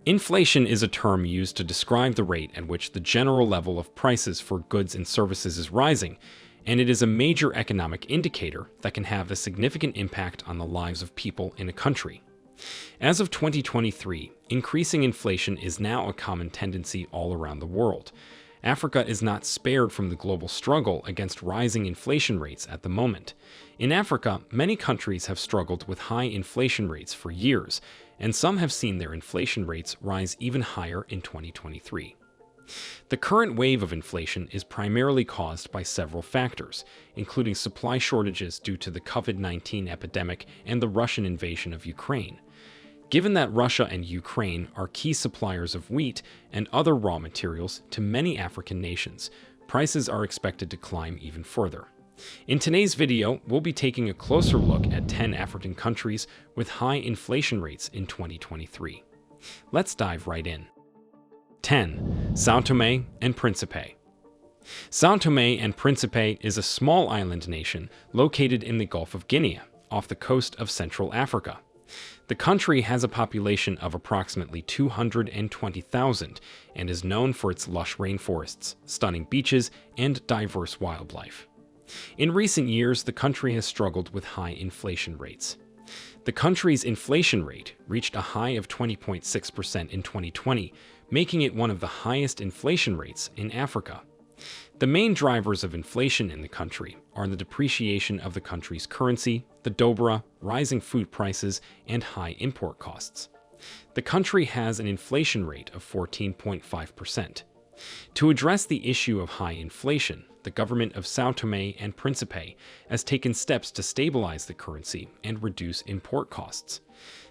Inflation is a term used to describe the rate at which the general level of prices for goods and services is rising, and it is a major economic indicator that can have a significant impact on the lives of people in a country. As of 2023, increasing inflation is now a common tendency all around the world. Africa is not spared from the global struggle against rising inflation rates at the moment. In Africa, many countries have struggled with high inflation rates for years, and some have seen their inflation rates rise even higher in 2023. The current wave of inflation is primarily caused by several factors, including supply shortages due to the COVID-19 epidemic and the Russian invasion of Ukraine. Given that Russia and Ukraine are key suppliers of wheat and other raw materials to many African nations, prices are expected to climb even further. In today's video, we'll be taking a closer look at 10 African countries with high inflation rates in 2023. Let's dive right in. 10. São Tomé and Príncipe. São Tomé and Príncipe is a small island nation located in the Gulf of Guinea, off the coast of Central Africa. The country has a population of approximately 220,000 and is known for its lush rainforests, stunning beaches, and diverse wildlife. In recent years, the country has struggled with high inflation rates. The country's inflation rate reached a high of 20.6% in 2020, making it one of the highest inflation rates in Africa. The main drivers of inflation in the country are the depreciation of the country's currency, the dobra, rising food prices, and high import costs. The country has an inflation rate of 14.5%. To address the issue of high inflation, the government of São Tomé and Príncipe has taken steps to stabilize the currency and reduce import costs.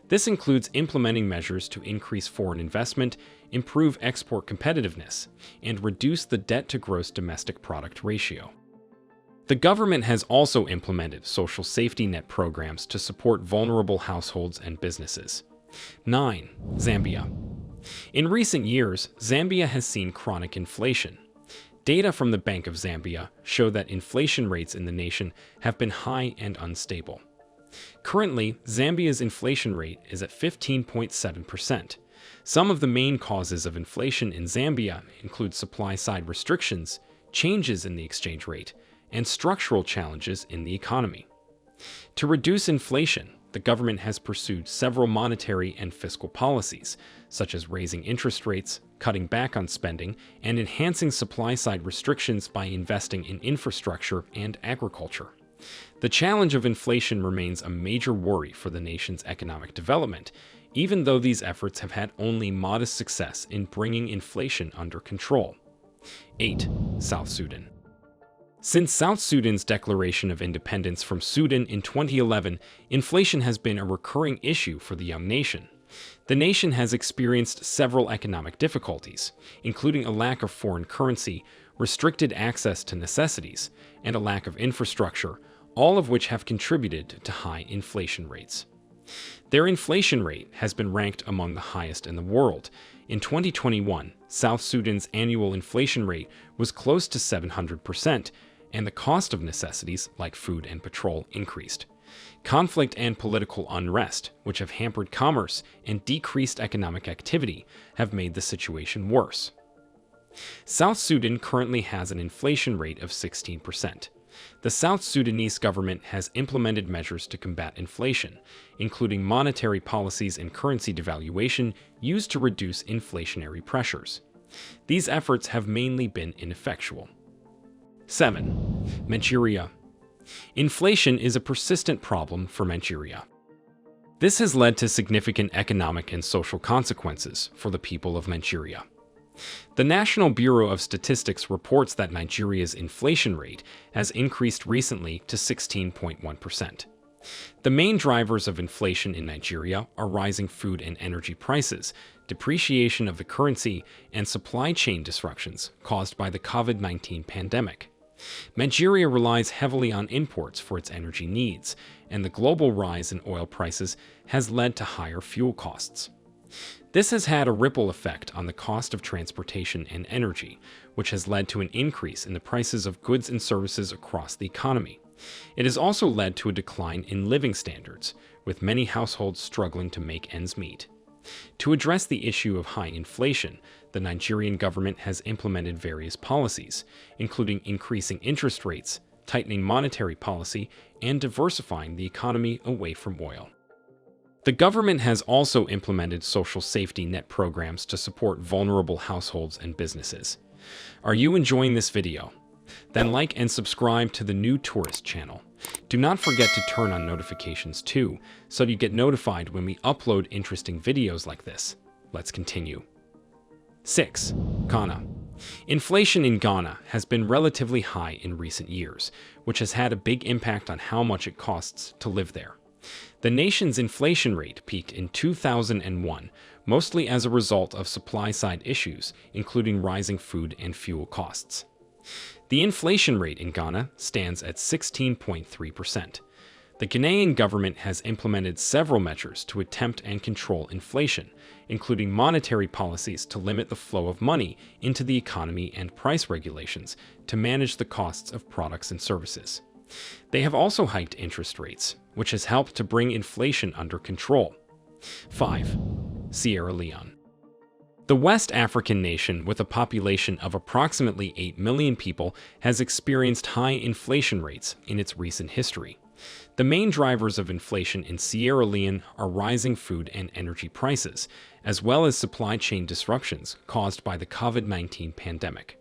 This includes implementing measures to increase foreign investment, improve export competitiveness, and reduce the debt-to-gross domestic product ratio. The government has also implemented social safety net programs to support vulnerable households and businesses. 9. Zambia. In recent years, Zambia has seen chronic inflation. Data from the Bank of Zambia show that inflation rates in the nation have been high and unstable. Currently, Zambia's inflation rate is at 15.7%. Some of the main causes of inflation in Zambia include supply-side restrictions, changes in the exchange rate, and structural challenges in the economy. To reduce inflation, the government has pursued several monetary and fiscal policies, such as raising interest rates, cutting back on spending, and enhancing supply-side restrictions by investing in infrastructure and agriculture. The challenge of inflation remains a major worry for the nation's economic development, even though these efforts have had only modest success in bringing inflation under control. 8. South Sudan. Since South Sudan's declaration of independence from Sudan in 2011, inflation has been a recurring issue for the young nation. The nation has experienced several economic difficulties, including a lack of foreign currency, restricted access to necessities, and a lack of infrastructure, all of which have contributed to high inflation rates. Their inflation rate has been ranked among the highest in the world. In 2021, South Sudan's annual inflation rate was close to 700%, and the cost of necessities like food and petrol increased. Conflict and political unrest, which have hampered commerce and decreased economic activity, have made the situation worse. South Sudan currently has an inflation rate of 16%. The South Sudanese government has implemented measures to combat inflation, including monetary policies and currency devaluation used to reduce inflationary pressures. These efforts have mainly been ineffectual. 7. Nigeria. Inflation is a persistent problem for Nigeria. This has led to significant economic and social consequences for the people of Nigeria. The National Bureau of Statistics reports that Nigeria's inflation rate has increased recently to 16.1%. The main drivers of inflation in Nigeria are rising food and energy prices, depreciation of the currency, and supply chain disruptions caused by the COVID-19 pandemic. Nigeria relies heavily on imports for its energy needs, and the global rise in oil prices has led to higher fuel costs. This has had a ripple effect on the cost of transportation and energy, which has led to an increase in the prices of goods and services across the economy. It has also led to a decline in living standards, with many households struggling to make ends meet. To address the issue of high inflation, the Nigerian government has implemented various policies, including increasing interest rates, tightening monetary policy, and diversifying the economy away from oil. The government has also implemented social safety net programs to support vulnerable households and businesses. Are you enjoying this video? Then like and subscribe to the New Tourist channel. Do not forget to turn on notifications too, so you get notified when we upload interesting videos like this. Let's continue. 6. Ghana. Inflation in Ghana has been relatively high in recent years, which has had a big impact on how much it costs to live there. The nation's inflation rate peaked in 2001, mostly as a result of supply-side issues, including rising food and fuel costs. The inflation rate in Ghana stands at 16.3%. The Ghanaian government has implemented several measures to attempt and control inflation, including monetary policies to limit the flow of money into the economy and price regulations to manage the costs of products and services. They have also hiked interest rates, which has helped to bring inflation under control. 5. Sierra Leone. The West African nation, with a population of approximately 8 million people, has experienced high inflation rates in its recent history. The main drivers of inflation in Sierra Leone are rising food and energy prices, as well as supply chain disruptions caused by the COVID-19 pandemic.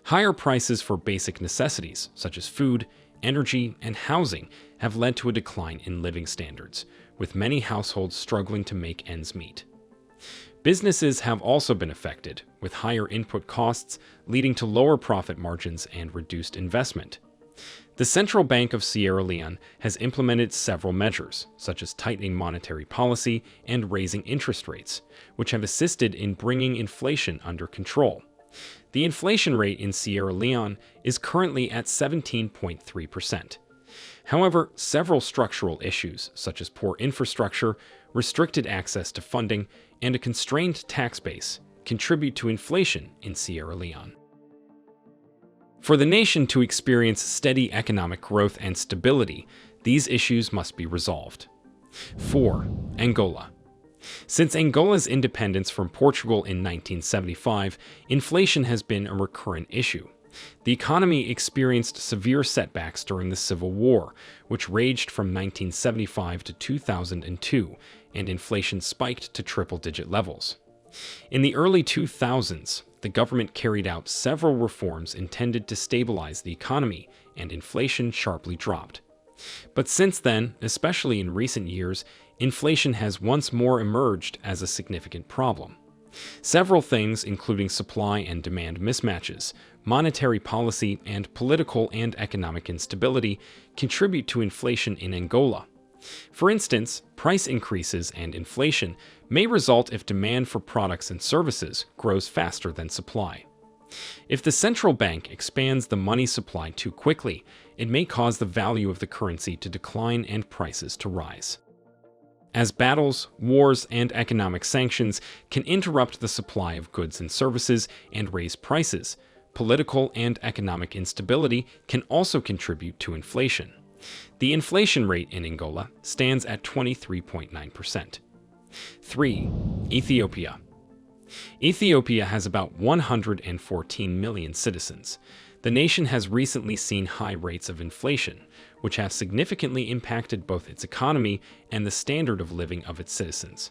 Higher prices for basic necessities, such as food, energy, and housing, have led to a decline in living standards, with many households struggling to make ends meet. Businesses have also been affected, with higher input costs leading to lower profit margins and reduced investment. The Central Bank of Sierra Leone has implemented several measures, such as tightening monetary policy and raising interest rates, which have assisted in bringing inflation under control. The inflation rate in Sierra Leone is currently at 17.3%. However, several structural issues, such as poor infrastructure, restricted access to funding, and a constrained tax base, contribute to inflation in Sierra Leone. For the nation to experience steady economic growth and stability, these issues must be resolved. 4. Angola. Since Angola's independence from Portugal in 1975, inflation has been a recurrent issue. The economy experienced severe setbacks during the Civil War, which raged from 1975 to 2002, and inflation spiked to triple-digit levels. In the early 2000s, the government carried out several reforms intended to stabilize the economy, and inflation sharply dropped. But since then, especially in recent years, inflation has once more emerged as a significant problem. Several things, including supply and demand mismatches, monetary policy, and political and economic instability, contribute to inflation in Angola. For instance, price increases and inflation may result if demand for products and services grows faster than supply. If the central bank expands the money supply too quickly, it may cause the value of the currency to decline and prices to rise. As battles, wars, and economic sanctions can interrupt the supply of goods and services and raise prices, political and economic instability can also contribute to inflation. The inflation rate in Angola stands at 23.9%. 3. Ethiopia. Ethiopia has about 114 million citizens. The nation has recently seen high rates of inflation, which have significantly impacted both its economy and the standard of living of its citizens.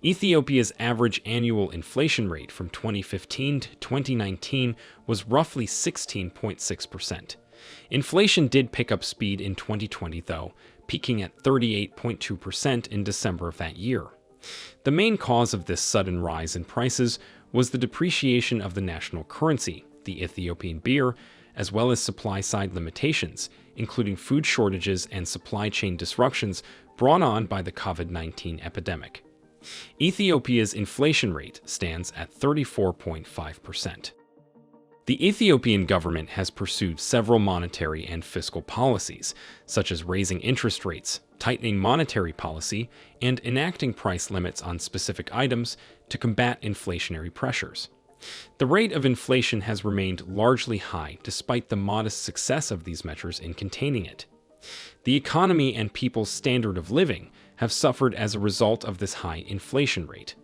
Ethiopia's average annual inflation rate from 2015 to 2019 was roughly 16.6%. Inflation did pick up speed in 2020, though, peaking at 38.2% in December of that year. The main cause of this sudden rise in prices was the depreciation of the national currency, the Ethiopian birr, as well as supply-side limitations, including food shortages and supply chain disruptions brought on by the COVID-19 epidemic. Ethiopia's inflation rate stands at 34.5%. The Ethiopian government has pursued several monetary and fiscal policies, such as raising interest rates, tightening monetary policy, and enacting price limits on specific items to combat inflationary pressures. The rate of inflation has remained largely high despite the modest success of these measures in containing it. The economy and people's standard of living have suffered as a result of this high inflation rate,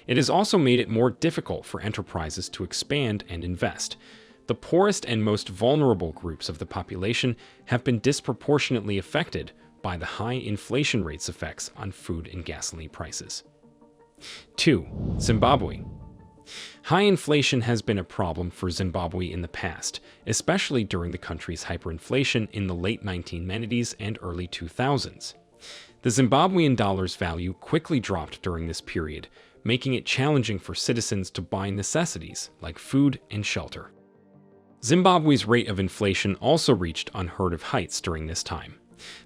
It has also made it more difficult for enterprises to expand and invest. The poorest and most vulnerable groups of the population have been disproportionately affected by the high inflation rate's effects on food and gasoline prices. 2. Zimbabwe. High inflation has been a problem for Zimbabwe in the past, especially during the country's hyperinflation in the late 1990s and early 2000s. The Zimbabwean dollar's value quickly dropped during this period, making it challenging for citizens to buy necessities like food and shelter. Zimbabwe's rate of inflation also reached unheard of heights during this time.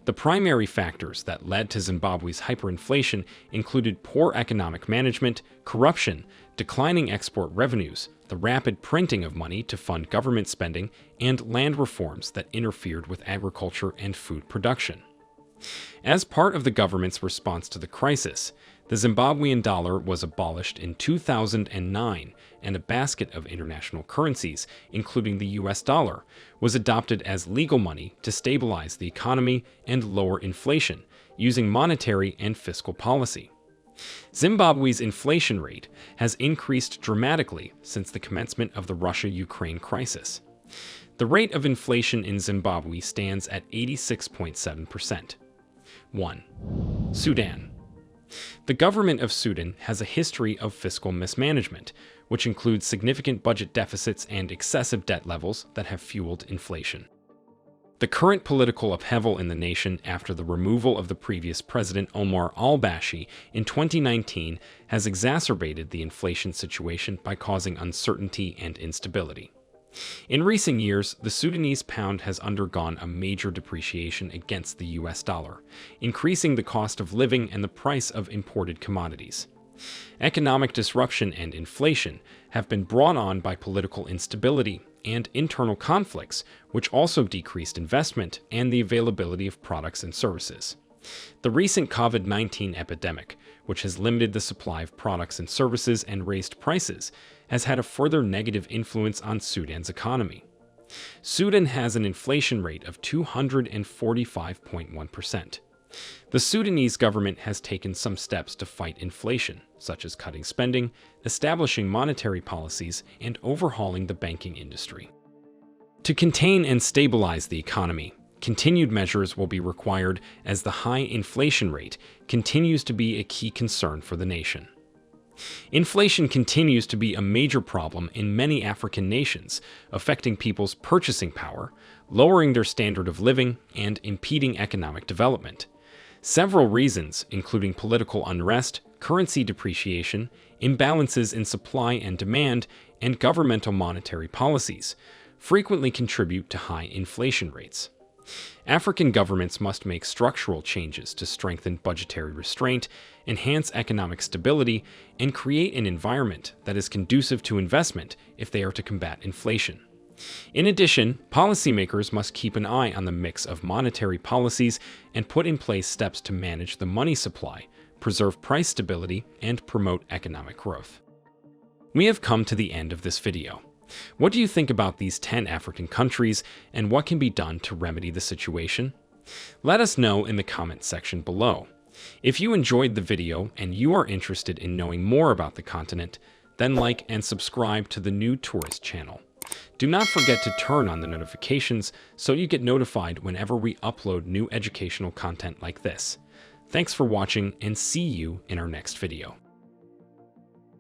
The primary factors that led to Zimbabwe's hyperinflation included poor economic management, corruption, declining export revenues, the rapid printing of money to fund government spending, and land reforms that interfered with agriculture and food production. As part of the government's response to the crisis, the Zimbabwean dollar was abolished in 2009, and a basket of international currencies, including the US dollar, was adopted as legal money to stabilize the economy and lower inflation, using monetary and fiscal policy. Zimbabwe's inflation rate has increased dramatically since the commencement of the Russia-Ukraine crisis. The rate of inflation in Zimbabwe stands at 86.7%. 1. Sudan. The government of Sudan has a history of fiscal mismanagement, which includes significant budget deficits and excessive debt levels that have fueled inflation. The current political upheaval in the nation after the removal of the previous president Omar al-Bashir in 2019 has exacerbated the inflation situation by causing uncertainty and instability. In recent years, the Sudanese pound has undergone a major depreciation against the US dollar, increasing the cost of living and the price of imported commodities. Economic disruption and inflation have been brought on by political instability and internal conflicts, which also decreased investment and the availability of products and services. The recent COVID-19 epidemic, which has limited the supply of products and services and raised prices, has had a further negative influence on Sudan's economy. Sudan has an inflation rate of 245.1%. The Sudanese government has taken some steps to fight inflation, such as cutting spending, establishing monetary policies, and overhauling the banking industry. To contain and stabilize the economy, continued measures will be required as the high inflation rate continues to be a key concern for the nation. Inflation continues to be a major problem in many African nations, affecting people's purchasing power, lowering their standard of living, and impeding economic development. Several reasons, including political unrest, currency depreciation, imbalances in supply and demand, and governmental monetary policies, frequently contribute to high inflation rates. African governments must make structural changes to strengthen budgetary restraint, enhance economic stability, and create an environment that is conducive to investment if they are to combat inflation. In addition, policymakers must keep an eye on the mix of monetary policies and put in place steps to manage the money supply, preserve price stability, and promote economic growth. We have come to the end of this video. What do you think about these 10 African countries, and what can be done to remedy the situation? Let us know in the comments section below. If you enjoyed the video and you are interested in knowing more about the continent, then like and subscribe to the New Tourist channel. Do not forget to turn on the notifications so you get notified whenever we upload new educational content like this. Thanks for watching, and see you in our next video.